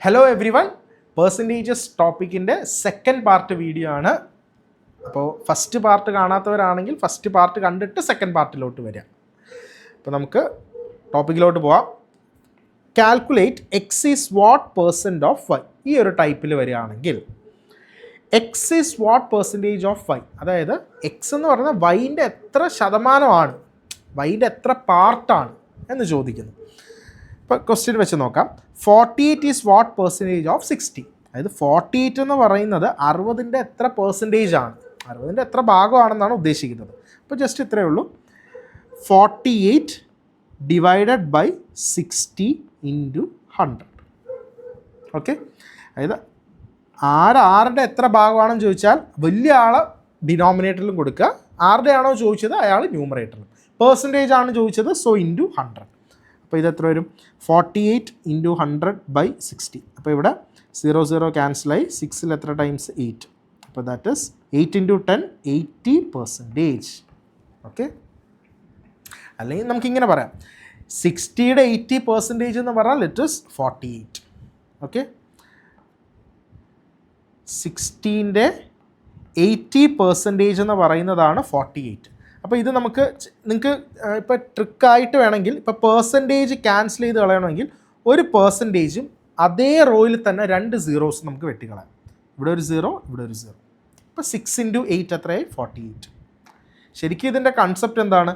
Hello everyone, percentages ടോപ്പിക്കിൻ്റെ second part video ആണ്. അപ്പോൾ ഫസ്റ്റ് പാർട്ട് കാണാത്തവരാണെങ്കിൽ ഫസ്റ്റ് പാർട്ട് കണ്ടിട്ട് സെക്കൻഡ് പാർട്ടിലോട്ട് വരാം. അപ്പോൾ നമുക്ക് ടോപ്പിക്കിലോട്ട് പോവാം. Calculate X is what percent of Y. ഈ ഒരു ടൈപ്പിൽ വരികയാണെങ്കിൽ X is what percentage of Y, അതായത് എക്സ് എന്ന് പറയുന്നത് വൈൻ്റെ എത്ര ശതമാനമാണ്, വൈൻ്റെ എത്ര പാർട്ടാണ് എന്ന് ചോദിക്കുന്നു. ഇപ്പോൾ ക്വസ്റ്റ്യൻ വെച്ച് നോക്കാം. 48 ഈസ് വാട്ട് പെർസെൻറ്റേജ് ഓഫ് 60. അതായത് 48 എന്ന് പറയുന്നത് 60ൻ്റെ എത്ര പെർസെൻറ്റേജ് ആണ്, 60ൻ്റെ എത്ര ഭാഗമാണെന്നാണ് ഉദ്ദേശിക്കുന്നത്. അപ്പോൾ ജസ്റ്റ് ഇത്രയേ ഉള്ളൂ. 48 ഡിവൈഡഡ് ബൈ 60 ഇൻറ്റു 100. ഓക്കെ, അതായത് ആരുടെ എത്ര ഭാഗമാണെന്ന് ചോദിച്ചാൽ വലിയ ആളെ ഡിനോമിനേറ്ററിലും കൊടുക്കുക, ആരുടെ ആണോ ചോദിച്ചത് അയാൾ ന്യൂമറേറ്ററിലും. പെർസെൻറ്റേജ് ആണ് ചോദിച്ചത്, സോ ഇൻറ്റു 100. അപ്പോൾ ഇത് എത്ര വരും? 48 ഇൻറ്റു 100 ബൈ 60. അപ്പോൾ ഇവിടെ 0 ക്യാൻസലായി. 6ൽ എത്ര ടൈംസ്? 8. അപ്പോൾ ദാറ്റ് ഈസ് 8 ഇൻറ്റു 10 80%. ഓക്കെ, അല്ലെങ്കിൽ നമുക്കിങ്ങനെ പറയാം, 60യുടെ 80% എന്ന് പറഞ്ഞാൽ ഇറ്റ് ഈസ് 48. ഓക്കെ, 60ൻ്റെ 80% എന്ന് പറയുന്നതാണ് 48. അപ്പോൾ ഇത് നിങ്ങൾക്ക് ഇപ്പോൾ ട്രിക്കായിട്ട് വേണമെങ്കിൽ, ഇപ്പോൾ പെർസെൻറ്റേജ് ക്യാൻസൽ ചെയ്ത് കളയണമെങ്കിൽ ഒരു പെർസെൻറ്റേജും അതേ റോയിൽ തന്നെ 2 സീറോസ് നമുക്ക് വെട്ടിക്കളയാം. ഇവിടെ ഒരു 0, ഇവിടെ ഒരു 0. ഇപ്പോൾ 6 ഇൻറ്റു 8 എത്രയായി? 48. ശരിക്കും ഇതിൻ്റെ കൺസെപ്റ്റ് എന്താണ്?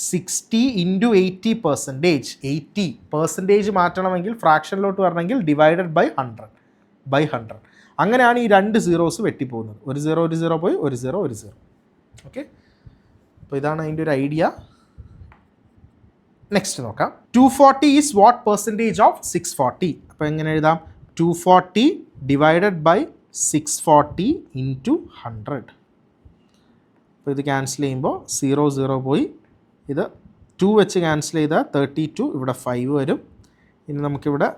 60 ഇൻറ്റു 80%. 80% മാറ്റണമെങ്കിൽ, ഫ്രാക്ഷനിലോട്ട് വരണമെങ്കിൽ ഡിവൈഡഡ് ബൈ 100. അങ്ങനെയാണ് ഈ 2 സീറോസ് വെട്ടിപ്പോകുന്നത്. ഒരു 0 പോയി, ഒരു 0. ഓക്കെ, അപ്പോൾ ഇതാണ് അതിൻ്റെ ഒരു ഐഡിയ. നെക്സ്റ്റ് നോക്കാം. 240 ഈസ് വാട്ട് പെർസെൻറ്റേജ് ഓഫ് 640. അപ്പോൾ എങ്ങനെ എഴുതാം? 240 ഡിവൈഡഡ് ബൈ 640 ഇൻറ്റു 100. അപ്പോൾ ഇത് ക്യാൻസൽ ചെയ്യുമ്പോൾ 0 പോയി, ഇത് 2 വെച്ച് ക്യാൻസൽ ചെയ്താൽ 32, ഇവിടെ 5 വരും. ഇനി നമുക്കിവിടെ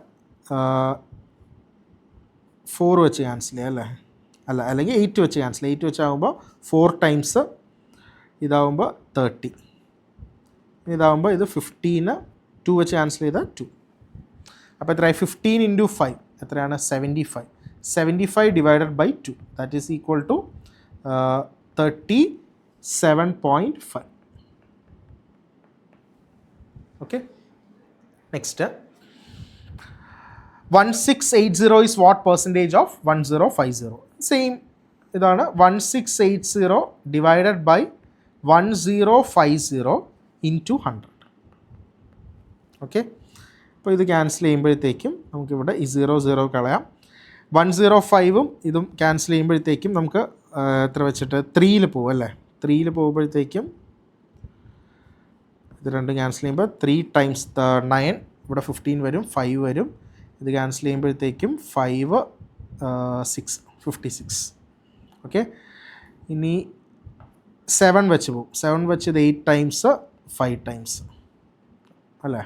4 വെച്ച് ക്യാൻസൽ ചെയ്യാം അല്ലേ? അല്ലെങ്കിൽ 8 വെച്ച് ക്യാൻസൽ. 8 വെച്ചാകുമ്പോൾ 4 ടൈംസ്, ഇതാവുമ്പോൾ 30. ഇതാവുമ്പോൾ ഇത് 15, 2 വെച്ച് ക്യാൻസൽ ചെയ്താൽ 2. അപ്പോൾ എത്രയായി? 15 ഇൻറ്റു 5 എത്രയാണ്? 75. 75 divided by 2 that is equal to 37.5. Okay, next 1680 is what percentage of 1050. Same ഇതാണ്. 1680 ഡിവൈഡഡ് ബൈ 1050 ഇൻറ്റു 100. ഓക്കെ, അപ്പോൾ ഇത് ക്യാൻസൽ ചെയ്യുമ്പോഴത്തേക്കും നമുക്കിവിടെ ഈ 0 കളയാം. 105ഉം ഇതും ക്യാൻസൽ ചെയ്യുമ്പോഴത്തേക്കും നമുക്ക് എത്ര വെച്ചിട്ട് 3ൽ പോകും അല്ലേ? 3ൽ പോകുമ്പോഴത്തേക്കും ഇത് രണ്ടും ക്യാൻസൽ ചെയ്യുമ്പോൾ 3 ടൈംസ് 9, ഇവിടെ 15 വരും, 5 വരും. ഇത് ക്യാൻസൽ ചെയ്യുമ്പോഴത്തേക്കും 5, 6, 56. ഓക്കെ, ഇനി 7 വെച്ച് പോകും. 7 വെച്ച് ഇത് 8 ടൈംസ് 5 ടൈംസ് അല്ലേ?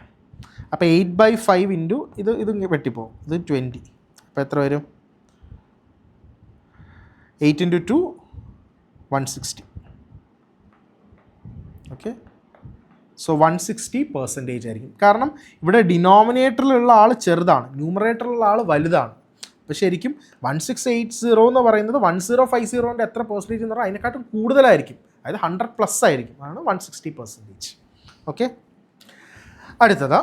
അപ്പോൾ 8/5 ഇൻറ്റു ഇത് വെട്ടിപ്പോകും, ഇത് 20. അപ്പോൾ എത്ര വരും? 8 ഇൻറ്റു 2 160. ഓക്കെ, സോ 160% ആയിരിക്കും. കാരണം ഇവിടെ ഡിനോമിനേറ്ററിലുള്ള ആൾ ചെറുതാണ്, ന്യൂമറേറ്ററിലുള്ള ആൾ വലുതാണ്. അപ്പോൾ ശരിക്കും 1680 എന്ന് പറയുന്നത് 1050ൻ്റെ എത്ര പെർസെൻറ്റേജ് എന്ന് പറഞ്ഞാൽ അതിനെക്കാട്ടും കൂടുതലായിരിക്കും, അതായത് 100+ ആയിരിക്കും. അതാണ് 160%. ഓക്കെ, അടുത്തത്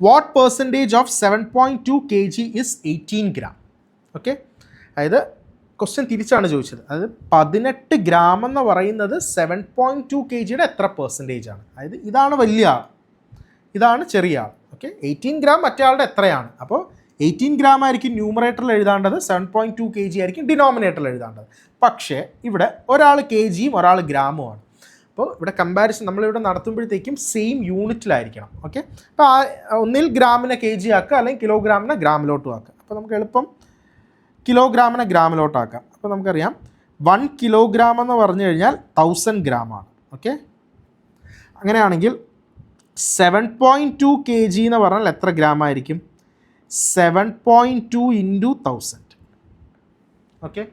what percentage of 7.2 kg is 18 gram. Okay, അതായത് ക്വസ്റ്റ്യൻ തിരിച്ചാണ് ചോദിച്ചത്. അതായത് 18 ഗ്രാം എന്ന് പറയുന്നത് 7.2 kgയുടെ എത്ര പെർസെൻറ്റേജ് ആണ്. അതായത് ഇതാണ് വലിയ ആൾ, ഇതാണ് ചെറിയ ആൾ. ഓക്കെ, 18 ഗ്രാം മറ്റേ ആളുടെ എത്രയാണ്? അപ്പോൾ 18 ഗ്രാം ആയിരിക്കും ന്യൂമറേറ്ററിൽ എഴുതാണ്ടത്, 7.2 kg ആയിരിക്കും ഡിനോമിനേറ്ററിൽ എഴുതാണ്ടത്. പക്ഷേ ഇവിടെ ഒരാൾ kgയും ഒരാൾ ഗ്രാമുമാണ്. അപ്പോൾ ഇവിടെ കമ്പാരിസൺ നമ്മളിവിടെ നടത്തുമ്പോഴത്തേക്കും സെയിം യൂണിറ്റിലായിരിക്കണം. ഓക്കെ, അപ്പോൾ ഒന്നിൽ ഗ്രാമിനെ kg ആക്കുക, അല്ലെങ്കിൽ കിലോഗ്രാമിനെ ഗ്രാമിലോട്ടും ആക്കുക. അപ്പോൾ നമുക്ക് എളുപ്പം കിലോഗ്രാമിനെ ഗ്രാമിലോട്ടാക്കാം. അപ്പോൾ നമുക്കറിയാം 1 കിലോഗ്രാം എന്ന് പറഞ്ഞു കഴിഞ്ഞാൽ 1000 ഗ്രാമാണ്. ഓക്കെ, അങ്ങനെയാണെങ്കിൽ 7.2 kg എന്ന് പറഞ്ഞാൽ എത്ര ഗ്രാം ആയിരിക്കും? 7.2 ഇൻറ്റു 1000. ഓക്കെ,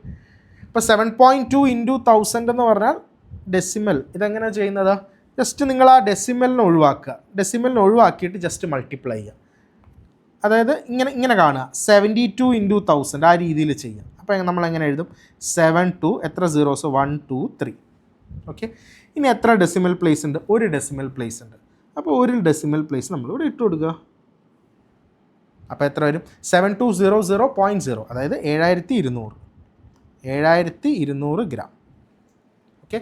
ഇപ്പോൾ 7.2 ഇൻറ്റു 1000 എന്ന് പറഞ്ഞാൽ ഡെസിമൽ. ഇതെങ്ങനെ ചെയ്യുന്നത്? ജസ്റ്റ് നിങ്ങൾ ആ ഡെസിമലിനെ ഒഴിവാക്കുക, ഡെസിമലിനെ ഒഴിവാക്കിയിട്ട് ജസ്റ്റ് മൾട്ടിപ്ലൈ ചെയ്യുക. അതായത് ഇങ്ങനെ കാണുക 72 ഇൻറ്റു 1000 ആ രീതിയിൽ ചെയ്യാം. അപ്പോൾ നമ്മളെങ്ങനെ എഴുതും 7 എത്ര സീറോസ് 1 2 3. ഓക്കെ, ഇനി എത്ര ഡെസിമൽ പ്ലേസ് ഉണ്ട്? ഒരു ഡെസിമൽ പ്ലേസ് ഉണ്ട്. അപ്പോൾ ഒരു ഡെസിമൽ പ്ലേസ് നമ്മളിവിടെ ഇട്ട് കൊടുക്കുക. അപ്പോൾ എത്ര വരും? 7200.0, അതായത് 7200 ഗ്രാം. ഓക്കെ,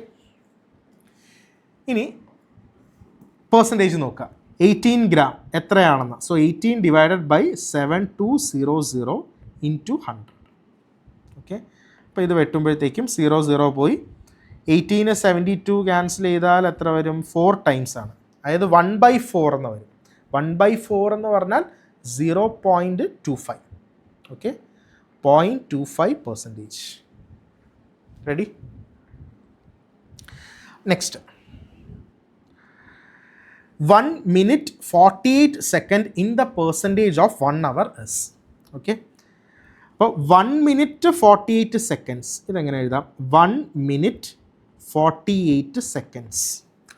ഇനി പെർസെൻറ്റേജ് നോക്കുക. 18 ഗ്രാം എത്രയാണെന്ന്. So 18 divided by 7200 into 100. Okay, അപ്പോൾ ഇത് വെട്ടുമ്പോഴത്തേക്കും 00 പോയി. 18 72 ക്യാൻസൽ ചെയ്താൽ എത്ര വരും? 4 ടൈംസ് ആണ്, അതായത് 1/4 എന്ന് വരും. 1/4 എന്ന് പറഞ്ഞാൽ 0.25. Okay, 0.25%. Ready? Next, 1 minute 48 second in the percentage of 1 hour is. Okay, അപ്പോൾ 1 minute 48 seconds ഇതെങ്ങനെ എഴുതാം? 1 minute 48 seconds.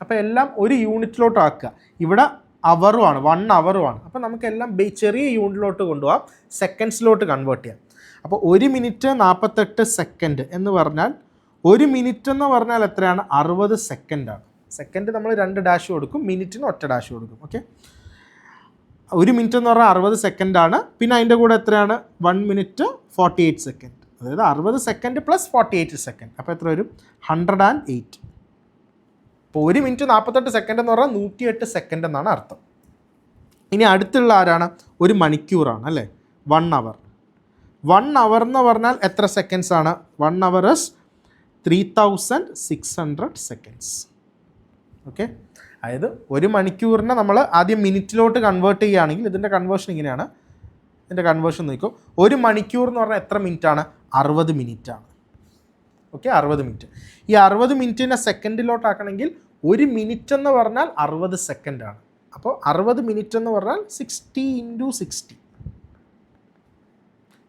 അപ്പോൾ എല്ലാം ഒരു യൂണിറ്റിലോട്ട് ആക്കുക. ഇവിടെ അവറുമാണ്, 1 അവറുമാണ്. അപ്പോൾ നമുക്കെല്ലാം ചെറിയ യൂണിറ്റിലോട്ട് കൊണ്ടുപോകാം, സെക്കൻഡ്സിലോട്ട് കൺവേർട്ട് ചെയ്യാം. അപ്പോൾ 1 മിനിറ്റ് 48 സെക്കൻഡ് എന്ന് പറഞ്ഞാൽ 1 മിനിറ്റ് എന്ന് പറഞ്ഞാൽ എത്രയാണ്? 60 സെക്കൻഡാണ്. സെക്കൻഡ് നമ്മൾ 2 ഡാഷ് കൊടുക്കും, മിനിറ്റിന് ഒറ്റ ഡാഷ് കൊടുക്കും. ഓക്കെ, 1 മിനിറ്റ് എന്ന് പറഞ്ഞാൽ 60 സെക്കൻഡാണ്. പിന്നെ അതിൻ്റെ കൂടെ എത്രയാണ്? 1 മിനിറ്റ് 48 സെക്കൻഡ്, അതായത് 60 സെക്കൻഡ് പ്ലസ് 48 സെക്കൻഡ്. അപ്പോൾ എത്ര വരും? 108. അപ്പോൾ 1 മിനിറ്റ് 48 സെക്കൻഡ് എന്ന് പറഞ്ഞാൽ 108 സെക്കൻഡ് എന്നാണ് അർത്ഥം. ഇനി അടുത്തുള്ള ആരാണ്? 1 മണിക്കൂറാണ് അല്ലേ? 1 അവർ. 1 അവർ എന്ന് പറഞ്ഞാൽ എത്ര സെക്കൻഡ്സ് ആണ്? 1 അവർ ഇസ് 3600 സെക്കൻഡ്സ്. ഓക്കെ, അതായത് 1 മണിക്കൂറിനെ നമ്മൾ ആദ്യം മിനിറ്റിലോട്ട് കൺവേർട്ട് ചെയ്യുകയാണെങ്കിൽ ഇതിൻ്റെ കൺവേർഷൻ ഇങ്ങനെയാണ്. ഇതിൻ്റെ കൺവേർഷൻ നോക്കൂ. 1 മണിക്കൂർ എന്ന് പറഞ്ഞാൽ എത്ര മിനിറ്റാണ്? 60 മിനിറ്റാണ്. Okay, 60 minute. ഈ 60 മിനിറ്റിനെ സെക്കൻഡിലോട്ടാക്കണമെങ്കിൽ 1 മിനിറ്റ് എന്ന് പറഞ്ഞാൽ 60 സെക്കൻഡാണ്. അപ്പോൾ 60 മിനിറ്റ് എന്ന് പറഞ്ഞാൽ 60 × 60,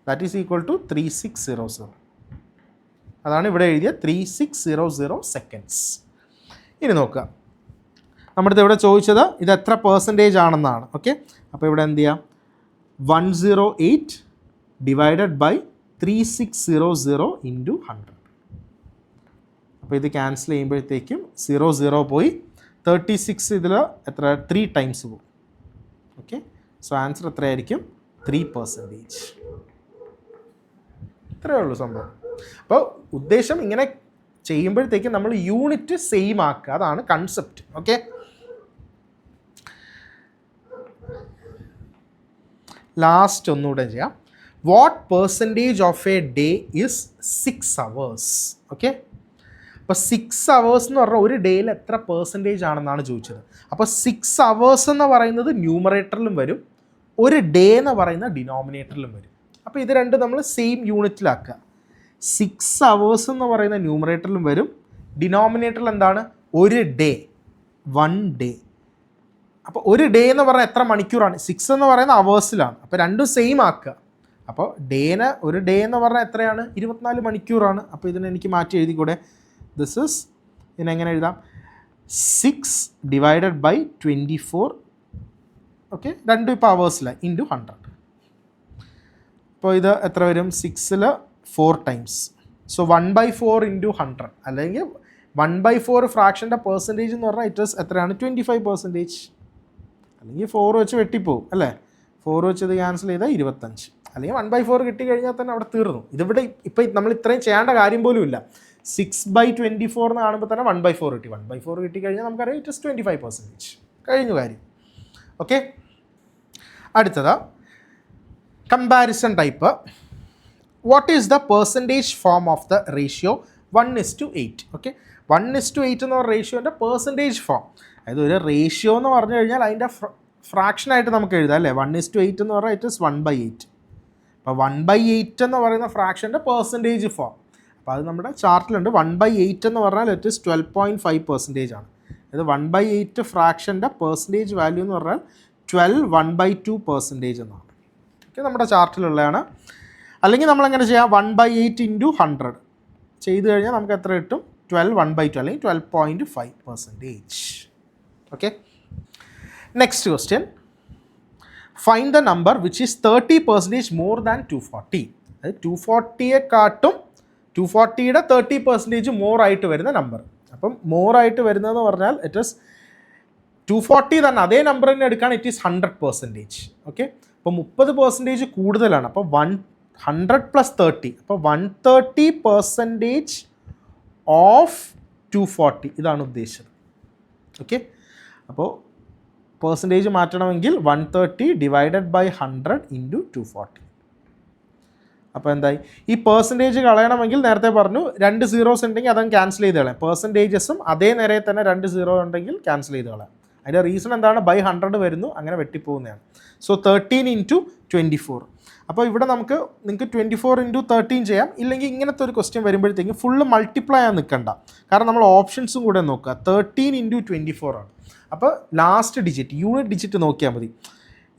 ദാറ്റ് ഈസ് ഈക്വൽ ടു 3600. അതാണ് ഇവിടെ എഴുതിയ 3600 സെക്കൻഡ്സ്. ഇനി നോക്കുക, നമ്മുടെ ഇവിടെ ചോദിച്ചത് ഇത് എത്ര പെർസെൻറ്റേജ് ആണെന്നാണ്. ഓക്കെ, അപ്പോൾ ഇവിടെ എന്ത് ചെയ്യാം? 108 ഡിവൈഡഡ് ബൈ 3600 ഇൻറ്റു 100. അപ്പോൾ ഇത് ക്യാൻസൽ ചെയ്യുമ്പോഴത്തേക്കും 00 പോയി. 36 ഇതിൽ എത്ര? 3 ടൈംസ് പോകും. ഓക്കെ, സോ ആൻസർ എത്രയായിരിക്കും? 3%. ഇത്രയേ ഉള്ളൂ സംഭവം. അപ്പോൾ ഉദ്ദേശം ഇങ്ങനെ ചെയ്യുമ്പോഴത്തേക്കും നമ്മൾ യൂണിറ്റ് സെയിം ആക്കുക, അതാണ് കൺസെപ്റ്റ്. ഓക്കെ, ലാസ്റ്റ് ഒന്നുകൂടെ ചെയ്യാം. What percentage of A day is 6 hours? Okay, അപ്പോൾ 6 hours എന്ന് പറഞ്ഞാൽ ഒരു ഡേയിൽ എത്ര പെർസെൻറ്റേജ് ആണെന്നാണ് ചോദിച്ചത്. അപ്പോൾ 6 hours എന്ന് പറയുന്നത് ന്യൂമറേറ്ററിലും വരും, ഒരു ഡേ എന്ന് പറയുന്ന ഡിനോമിനേറ്ററിലും വരും. അപ്പോൾ ഇത് രണ്ടും നമ്മൾ സെയിം യൂണിറ്റിലാക്കുക. 6 hours എന്ന് പറയുന്ന ന്യൂമറേറ്ററിലും വരും, ഡിനോമിനേറ്ററിൽ എന്താണ്? ഒരു ഡേ, 1 ഡേ. അപ്പോൾ ഒരു ഡേ എന്ന് പറഞ്ഞാൽ എത്ര മണിക്കൂറാണ്? 6 എന്ന് പറയുന്ന അവേഴ്സിലാണ്. അപ്പോൾ രണ്ടും സെയിം ആക്കുക. അപ്പോൾ ഒരു ഡേ എന്ന് പറഞ്ഞാൽ എത്രയാണ്? 24 മണിക്കൂറാണ്. അപ്പോൾ ഇതിനെ എനിക്ക് മാറ്റി എഴുതിക്കൂടെ? ദിസ് ഇസ്, ഇതിനെങ്ങനെ എഴുതാം? 6 ഡിവൈഡഡ് ബൈ 24. ഓക്കെ, രണ്ടും ഇപ്പോൾ അവേഴ്സിലാണ്, ഇൻറ്റു 100. അപ്പോൾ ഇത് എത്ര വരും? 6ൽ 4 ടൈംസ്. സോ 1/4 ഇൻറ്റു 100, അല്ലെങ്കിൽ 1/4 ഫ്രാക്ഷൻ്റെ പെർസെൻറ്റേജ് എന്ന് പറഞ്ഞാൽ ഇറ്റ് ഇസ് എത്രയാണ്? 25%. അല്ലെങ്കിൽ 4 വെച്ച് വെട്ടിപ്പോവും അല്ലേ? 4 വെച്ച് ഇത് ക്യാൻസൽ ചെയ്താൽ 25, അല്ലെങ്കിൽ 1/4 കിട്ടിക്കഴിഞ്ഞാൽ തന്നെ അവിടെ തീർന്നു. ഇതിവിടെ ഇപ്പോൾ നമ്മൾ ഇത്രയും ചെയ്യേണ്ട കാര്യം പോലും ഇല്ല. 6/24 എന്ന് കാണുമ്പോൾ തന്നെ 1/4 കിട്ടി. 1/4 കിട്ടിക്കഴിഞ്ഞാൽ നമുക്കറിയാം ഇറ്റ് ഇസ് 25%. കഴിഞ്ഞു കാര്യം. ഓക്കെ, അടുത്തത് comparison type. What is the percentage form of the ratio 1:8? Okay, 1:8 എന്ന് പറഞ്ഞ റേഷ്യോൻ്റെ പെർസെൻറ്റേജ് ഫോം. അതായത് ഒരു റേഷ്യോ എന്ന് പറഞ്ഞു കഴിഞ്ഞാൽ അതിൻ്റെ ഫ്രാക്ഷനായിട്ട് നമുക്ക് എഴുതാം അല്ലേ? 1:8 എന്ന് പറഞ്ഞാൽ ഇറ്റ് ഇസ് 1/8. അപ്പോൾ 1/8 എന്ന് പറയുന്ന ഫ്രാക്ഷൻ്റെ പെർസെൻറ്റേജ് ഫോം. അപ്പോൾ അത് നമ്മുടെ ചാർട്ടിലുണ്ട്. 1/8 എന്ന് പറഞ്ഞാൽ ഇറ്റ് ഇസ് 12.5% ആണ്. ഇത് 1/8 ഫ്രാക്ഷൻ്റെ പെർസെൻറ്റേജ് വാല്യൂ എന്ന് പറഞ്ഞാൽ 12 1/2% എന്നാണ്. ഓക്കെ, നമ്മുടെ ചാർട്ടിലുള്ളതാണ്. അല്ലെങ്കിൽ നമ്മളെങ്ങനെ ചെയ്യാം? 1/8 ഇൻറ്റു 100 ചെയ്ത് കഴിഞ്ഞാൽ നമുക്ക് എത്ര കിട്ടും? 12 1/2 അല്ലെങ്കിൽ 12.5%. Okay, next question. Find the number which is 30% more than 240. അതായത് 240യെക്കാട്ടും 240യുടെ 30% മോർ ആയിട്ട് വരുന്ന നമ്പർ. അപ്പം മോർ ആയിട്ട് വരുന്നതെന്ന് പറഞ്ഞാൽ ഇറ്റ് ഈസ് 240 തന്നെ അതേ നമ്പർ തന്നെ എടുക്കുകയാണ്, ഇറ്റ് ഈസ് 100%. ഓക്കെ, അപ്പോൾ 30% കൂടുതലാണ്. അപ്പോൾ 100 + 30, അപ്പോൾ 130% ഓഫ് 240 ഇതാണ് ഉദ്ദേശിച്ചത്. ഓക്കെ, അപ്പോൾ പെർസെൻറ്റേജ് മാറ്റണമെങ്കിൽ 130 ഡിവൈഡഡ് ബൈ 100 ഇൻറ്റു 240. അപ്പോൾ എന്തായി, ഈ പെർസെൻറ്റേജ് കളയണമെങ്കിൽ നേരത്തെ പറഞ്ഞു 2 zeros ഉണ്ടെങ്കിൽ അതങ്ങ് ക്യാൻസൽ ചെയ്ത് കളയാം. പെർസെൻറ്റേജസും അതേ നിരയിൽ തന്നെ 2 0 ഉണ്ടെങ്കിൽ ക്യാൻസൽ ചെയ്ത് കളയാം. അതിൻ്റെ റീസൺ എന്താണ്, ബൈ 100 വരുന്നു, അങ്ങനെ വെട്ടിപ്പോകുന്നതാണ്. സോ 13 × 24. അപ്പോൾ ഇവിടെ നിങ്ങൾക്ക് 24 × 13 ചെയ്യാം. ഇല്ലെങ്കിൽ ഇങ്ങനത്തെ ഒരു ക്വസ്റ്റ്യൻ വരുമ്പോഴത്തേക്കും ഫുള്ള് മൾട്ടിപ്ലൈ ആകാൻ നിൽക്കണ്ട, കാരണം നമ്മൾ ഓപ്ഷൻസും കൂടെ നോക്കുക. 13 × 24 ആണ്. അപ്പോൾ ലാസ്റ്റ് ഡിജിറ്റ് യൂണിറ്റ് ഡിജിറ്റ് നോക്കിയാൽ മതി.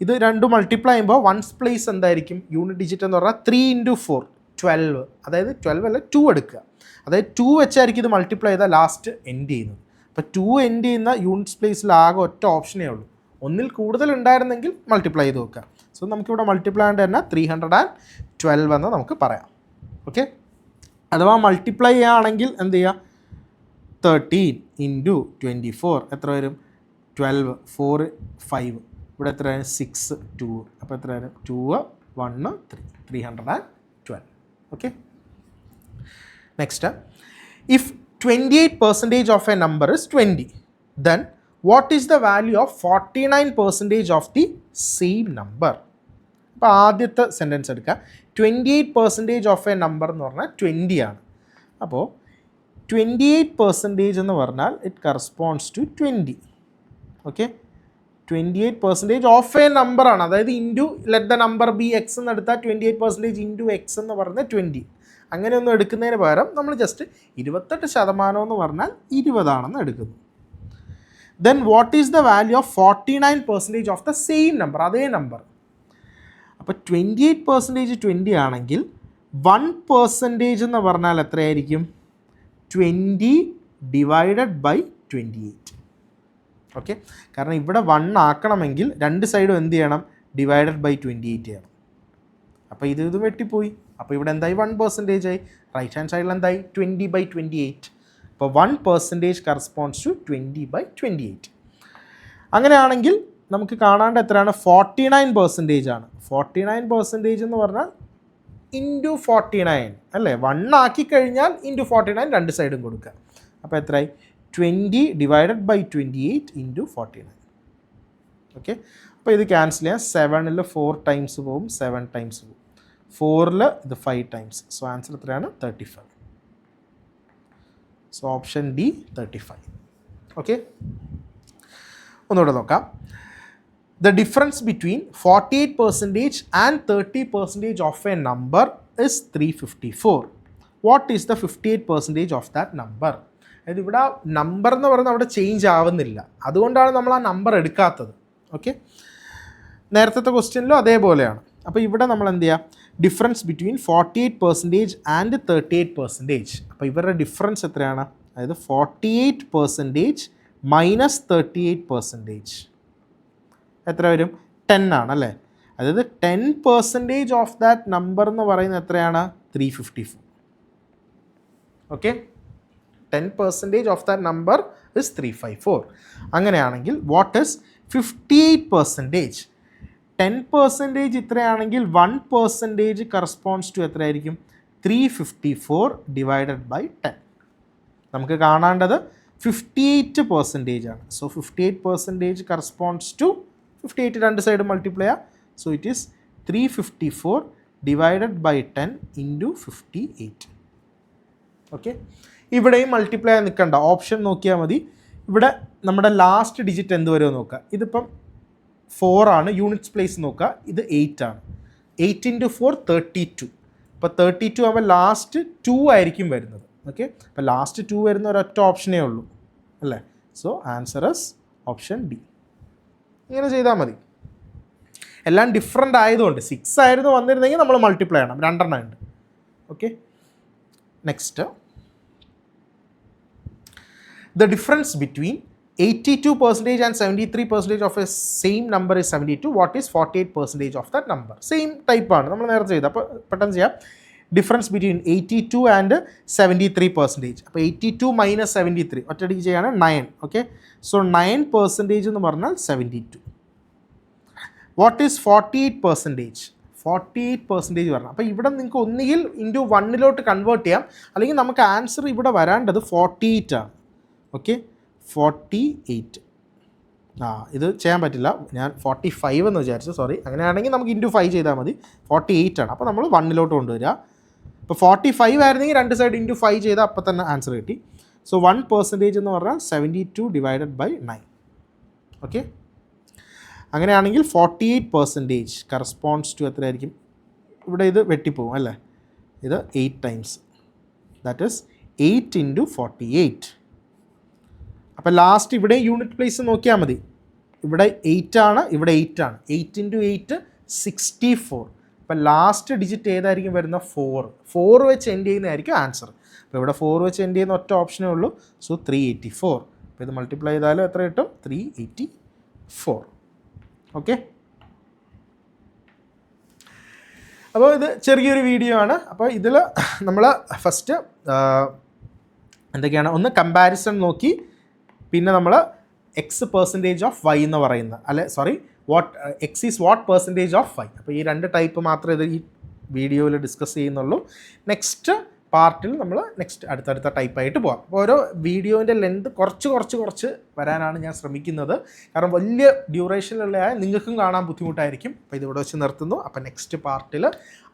ഇത് രണ്ടും മൾട്ടിപ്ലൈ ചെയ്യുമ്പോൾ വൺസ് പ്ലേസ് എന്തായിരിക്കും, യൂണിറ്റ് ഡിജിറ്റ് എന്ന് പറഞ്ഞാൽ 3 × 4 12. അതായത് 12 അല്ല 2 എടുക്കുക. അതായത് 2 വെച്ചായിരിക്കും ഇത് മൾട്ടിപ്ലൈ ചെയ്താൽ ലാസ്റ്റ് എൻഡ് ചെയ്യുന്നത്. അപ്പോൾ 2 എൻഡ് ചെയ്യുന്ന യൂണിറ്റ്സ് പ്ലേസിൽ ആകെ ഒറ്റ ഓപ്ഷനേ ഉള്ളൂ. ഒന്നിൽ കൂടുതൽ ഉണ്ടായിരുന്നെങ്കിൽ മൾട്ടിപ്ലൈ ചെയ്ത് നോക്കുക. സോ നമുക്കിവിടെ മൾട്ടിപ്ലൈ ആണ്ട് തന്നെ 312 എന്ന് നമുക്ക് പറയാം. ഓക്കെ, അഥവാ മൾട്ടിപ്ലൈ ചെയ്യുകയാണെങ്കിൽ എന്ത് ചെയ്യുക, 13 × 24 എത്ര വരും, 12, 4, 5, ഇവിടെ എത്ര 6, 2, അപ്പോൾ എത്ര വരും, 2, 1, 3, 312. Okay, next, if 28% of a number is 20, then what is the value of 49% of the same number? അപ്പോൾ ആദ്യത്തെ സെൻറ്റൻസ് എടുക്കുക. 28% ഓഫ് എ നമ്പർ എന്ന് പറഞ്ഞാൽ 20 ആണ്. അപ്പോൾ 28% എന്ന് പറഞ്ഞാൽ it corresponds to 20. Okay, 28% of a number ആണ്. അതായത് into let the number be X എന്ന് എടുത്താൽ 28% ഇൻറ്റു എക്സ് എന്ന് പറഞ്ഞാൽ 20. അങ്ങനെയൊന്നും എടുക്കുന്നതിന് പകരം നമ്മൾ ജസ്റ്റ് 28% എന്ന് പറഞ്ഞാൽ 20 ആണെന്ന് എടുക്കുന്നു. Then what is the value of 49% of the same number, അതേ നമ്പർ. അപ്പോൾ 28% 20 ആണെങ്കിൽ 1% എന്ന് പറഞ്ഞാൽ എത്രയായിരിക്കും, 20 ഡിവൈഡഡ് ബൈ 28. ഓക്കെ, കാരണം ഇവിടെ 1 ആക്കണമെങ്കിൽ രണ്ട് സൈഡും എന്ത് ചെയ്യണം, ഡിവൈഡഡ് ബൈ 28 ചെയ്യണം. അപ്പോൾ ഇത് വെട്ടിപ്പോയി. അപ്പോൾ ഇവിടെ എന്തായി, 1% ആയി. റൈറ്റ് ഹാൻഡ് സൈഡിൽ എന്തായി, 20/28. അപ്പോൾ 1% കറസ്പോണ്ട്സ് ടു 20/28. അങ്ങനെയാണെങ്കിൽ നമുക്ക് കാണാണ്ട് എത്രയാണ്, 49% ആണ്. 49% എന്ന് പറഞ്ഞാൽ ഇൻറ്റു 49 അല്ലേ, 1 ആക്കി കഴിഞ്ഞാൽ ഇൻറ്റു 49 രണ്ട് സൈഡും കൊടുക്കുക. അപ്പോൾ എത്രയായി, 20 ഡിവൈഡഡ് ബൈ 28 ഇൻറ്റു 49. ഓക്കെ, അപ്പോൾ ഇത് ക്യാൻസൽ ചെയ്യാം. 7ൽ 4 ടൈംസ് പോവും, 7 ടൈംസ് പോവും. 4ൽ ഇത് 5 ടൈംസ്. സോ ആൻസർ എത്രയാണ്, 35. So option D 35. ഓക്കെ, ഒന്നുകൂടെ നോക്കാം. The difference between 48% and 30% of a number is 354. What is the 58% of that number? അതായത് ഇവിടെ നമ്പർ എന്ന് പറയുന്നത് അവിടെ ചേഞ്ച് ആവുന്നില്ല, അതുകൊണ്ടാണ് നമ്മൾ ആ നമ്പർ എടുക്കാത്തത്. ഓക്കെ, നേരത്തെ ക്വസ്റ്റ്യനിലും അതേപോലെയാണ്. അപ്പോൾ ഇവിടെ നമ്മൾ എന്ത് ചെയ്യുക, ഡിഫറൻസ് ബിറ്റ്വീൻ 48% ആൻഡ് 38%. അപ്പോൾ ഇവരുടെ ഡിഫറൻസ് എത്രയാണ്, അതായത് 48% മൈനസ് 38% എത്ര വരും, 10 ആണ് അല്ലേ. അതായത് 10% ഓഫ് ദാറ്റ് നമ്പർ എന്ന് പറയുന്നത് എത്രയാണ്, 354. Okay, 10% of that number is 354. അങ്ങനെയാണെങ്കിൽ വാട്ട് ഇസ് 58%? 10% ഇത്രയാണെങ്കിൽ 1% കറസ്പോണ്ട്സ് ടു എത്രയായിരിക്കും, 354 ഡിവൈഡഡ് ബൈ 10. നമുക്ക് കാണേണ്ടത് 58% ആണ്. സോ 58% കറസ്പോണ്ട്സ് ടു 58 രണ്ട് സൈഡ് മൾട്ടിപ്ലൈ ചെയ്യുക. So it is 354 divided by 10 into 58. Okay, ഇവിടെയും മൾട്ടിപ്ലൈ ആയി നിൽക്കണ്ട, ഓപ്ഷൻ നോക്കിയാൽ മതി. ഇവിടെ നമ്മുടെ ലാസ്റ്റ് ഡിജിറ്റ് എന്ത് വരുമോ നോക്കുക. ഇതിപ്പം 4 ആണ്, യൂണിറ്റ്സ് പ്ലേസ് നോക്കുക. ഇത് 8 ആണ്. 8 × 4 32. അപ്പോൾ 32 ആകുമ്പോൾ ലാസ്റ്റ് 2 ആയിരിക്കും വരുന്നത്. ഓക്കെ, അപ്പോൾ ലാസ്റ്റ് 2 വരുന്ന ഒരൊറ്റ ഓപ്ഷനേ ഉള്ളൂ അല്ലേ. So answer is option D. ഇങ്ങനെ ചെയ്താൽ മതി. എല്ലാം ഡിഫറെൻ്റ് ആയതുകൊണ്ട് 6 ആയിരുന്നു വന്നിരുന്നെങ്കിൽ നമ്മൾ മൾട്ടിപ്ലൈ ചെയ്യണം, 2 എണ്ണം ഉണ്ട്. Okay, next, the difference between 82% and 73% of a same number is 72. What is 48% of that number? Same type ആണ് നമ്മൾ നേരത്തെ ചെയ്ത്. അപ്പോൾ പെട്ടെന്ന് ചെയ്യാം. Difference between 82 and 73%. അപ്പോൾ 82 മൈനസ് 73 ഒറ്റയടിക്ക് ചെയ്യാണ് 9. ഓക്കെ, സോ 9% എന്ന് പറഞ്ഞാൽ 72. What is 48%? 48% പറഞ്ഞു. അപ്പോൾ ഇവിടെ നിങ്ങൾക്ക് ഒന്നുകിൽ ഇൻറ്റു 1 കൺവേർട്ട് ചെയ്യാം, അല്ലെങ്കിൽ നമുക്ക് ആൻസർ ഇവിടെ വരേണ്ടത് 48 ആണ്. ഓക്കെ, 48. ഇത് ചെയ്യാൻ പറ്റില്ല, ഞാൻ 45 എന്ന് വിചാരിച്ചു, സോറി. അങ്ങനെയാണെങ്കിൽ നമുക്ക് ഇൻറ്റു 5 ചെയ്താൽ മതി. 48 ആണ്. അപ്പോൾ നമ്മൾ 1 കൊണ്ടുവരിക. ഇപ്പോൾ 45 ആയിരുന്നെങ്കിൽ രണ്ട് സൈഡ് ഇൻറ്റു 5 ചെയ്താൽ അപ്പോൾ തന്നെ ആൻസർ കിട്ടി. സോ 1% എന്ന് പറഞ്ഞാൽ 72 ഡിവൈഡഡ് ബൈ 9. ഓക്കെ, അങ്ങനെയാണെങ്കിൽ 48% കറസ്പോണ്ട്സ് ടു എത്രയായിരിക്കും? ഇവിടെ ഇത് വെട്ടിപ്പോവും അല്ലേ, ഇത് 8 ടൈംസ്, ദാറ്റ് ഈസ് 8 ഇൻറ്റു 48. അപ്പോൾ ലാസ്റ്റ് ഇവിടെ യൂണിറ്റ് പ്ലേസ് നോക്കിയാൽ മതി. ഇവിടെ 8 ആണ്, ഇവിടെ 8 ആണ്. 8 ഇൻറ്റു 8 64. അപ്പോൾ ലാസ്റ്റ് ഡിജിറ്റ് ഏതായിരിക്കും വരുന്ന? 4 വെച്ച് എൻഡ് ചെയ്യുന്നതായിരിക്കും ആൻസർ. അപ്പോൾ ഇവിടെ 4 വെച്ച് എൻഡ് ചെയ്യുന്ന ഒറ്റ ഓപ്ഷനേ ഉള്ളൂ. സോ 384. അപ്പോൾ ഇത് മൾട്ടിപ്ലൈ ചെയ്താലും എത്ര കിട്ടും? 384. ഓക്കെ, അപ്പോൾ ഇത് ചെറിയൊരു വീഡിയോ ആണ്. അപ്പോൾ ഇതിൽ നമ്മൾ ഫസ്റ്റ് എന്തൊക്കെയാണ്, ഒന്ന് കമ്പാരിസൺ നോക്കി, പിന്നെ നമ്മൾ X% ഓഫ് Y എന്ന് പറയുന്നത്, അല്ലെ sorry, X is what percentage of Y. അപ്പോൾ ഈ 2 ടൈപ്പ് മാത്രമേ ഇത് ഈ വീഡിയോയിൽ ഡിസ്കസ് ചെയ്യുന്നുള്ളൂ. നെക്സ്റ്റ് പാർട്ടിൽ നമ്മൾ അടുത്തടുത്ത ടൈപ്പായിട്ട് പോകാം. അപ്പോൾ ഓരോ വീഡിയോൻ്റെ ലെന്ത് കുറച്ച് വരാനാണ് ഞാൻ ശ്രമിക്കുന്നത്. കാരണം വലിയ ഡ്യൂറേഷനിലുള്ള നിങ്ങൾക്കും കാണാൻ ബുദ്ധിമുട്ടായിരിക്കും. അപ്പോൾ ഇതിവിടെ വെച്ച് നിർത്തുന്നു. അപ്പോൾ നെക്സ്റ്റ് പാർട്ടിൽ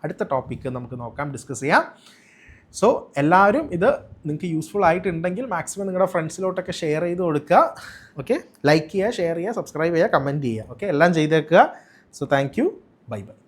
അടുത്ത ടോപ്പിക്ക് നമുക്ക് നോക്കാം, ഡിസ്കസ് ചെയ്യാം. സോ എല്ലാവരും ഇത് നിങ്ങൾക്ക് യൂസ്ഫുൾ ആയിട്ടുണ്ടെങ്കിൽ മാക്സിമം നിങ്ങളുടെ ഫ്രണ്ട്സിലോട്ടൊക്കെ ഷെയർ ചെയ്ത് കൊടുക്കുക. ഓക്കെ, ലൈക്ക് ചെയ്യുക, ഷെയർ ചെയ്യുക, സബ്സ്ക്രൈബ് ചെയ്യുക, കമൻറ്റ് ചെയ്യുക. ഓക്കെ, എല്ലാം ചെയ്തേക്കുക. So thank you, bye bye.